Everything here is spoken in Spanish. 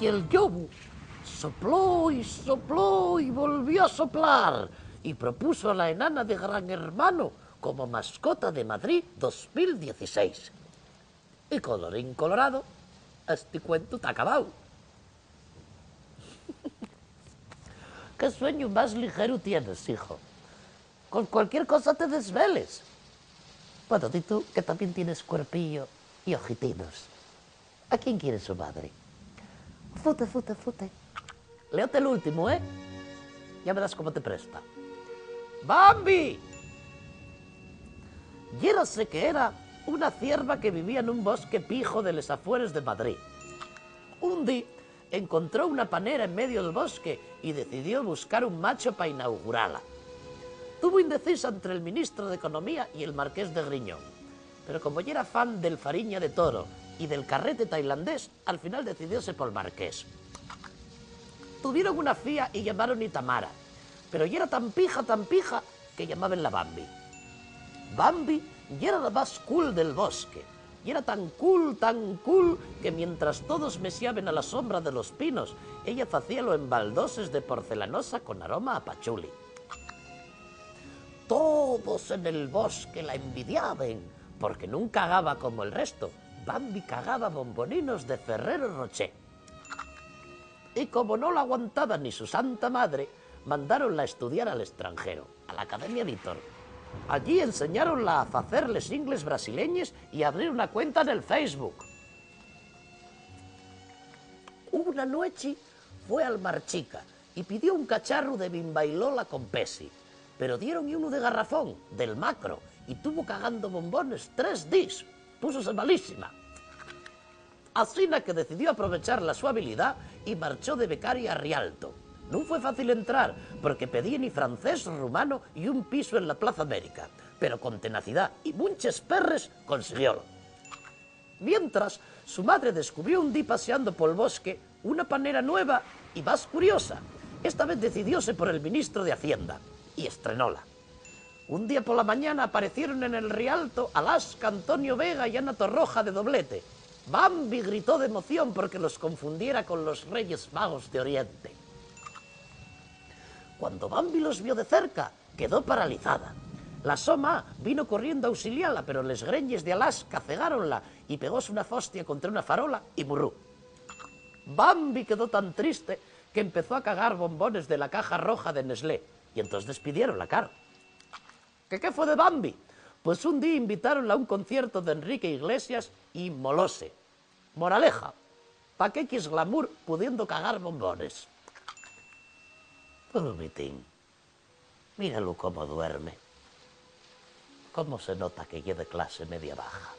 Y el yobu sopló y volvió a soplar y propuso a la enana de Gran Hermano como mascota de Madrid 2016. Y colorín colorado, este cuento está acabado. ¿Qué sueño más ligero tienes, hijo? Con cualquier cosa te desveles. Bueno, di tú que también tienes cuerpillo y ojitinos. ¿A quién quiere su madre? Fute, fute, fute. Léate el último, ¿eh? Ya verás cómo te presta. ¡Bambi! Yérase que era una cierva que vivía en un bosque pijo de les afueres de Madrid. Un día encontró una panera en medio del bosque y decidió buscar un macho para inaugurarla. Tuvo indecisa entre el ministro de Economía y el marqués de Griñón, pero como ya era fan del fariña de toro y del carrete tailandés, al final decidióse por el marqués. Tuvieron una fía y llamaron Itamara, pero ya era tan pija, que llamaban la Bambi. Bambi ya era la más cool del bosque, y era tan cool, que mientras todos mesiaban a la sombra de los pinos, ella hacíalo en baldoses de porcelanosa con aroma a pachuli. Todos en el bosque la envidiaban, porque nunca cagaba como el resto. Bambi cagaba bomboninos de Ferrero Rocher. Y como no la aguantaba ni su santa madre, mandaronla a estudiar al extranjero, a la Academia Vitor. Allí enseñaronla a hacerles ingles brasileños y a abrir una cuenta en el Facebook. Una noche fue al Marchica y pidió un cacharro de Bimbailola con Pesi, pero dieron uno de garrafón, del macro, y tuvo cagando bombones 3 días. Púsose malísima. Asina que decidió aprovechar la su habilidad y marchó de becaria a Rialto. No fue fácil entrar, porque pedía ni francés, rumano y un piso en la Plaza América, pero con tenacidad y muchos perres consiguiólo. Mientras, su madre descubrió un día paseando por el bosque una panera nueva y más curiosa. Esta vez decidióse por el ministro de Hacienda y estrenóla. Un día por la mañana aparecieron en el Rialto Alaska, Antonio Vega y Ana Torroja de doblete. Bambi gritó de emoción porque los confundiera con los Reyes Magos de Oriente. Cuando Bambi los vio de cerca, quedó paralizada. La Soma vino corriendo a auxiliarla, pero les greñes de Alaska cegáronla y pegóse una fostia contra una farola y murrú. Bambi quedó tan triste que empezó a cagar bombones de la caja roja de Nestlé, y entonces despidieronla, claro. ¿Qué fue de Bambi? Pues un día invitaronla a un concierto de Enrique Iglesias y molóse. Moraleja, ¿pa' qué quis glamour pudiendo cagar bombones? Mitín, míralo cómo duerme. Cómo se nota que lleve clase media baja.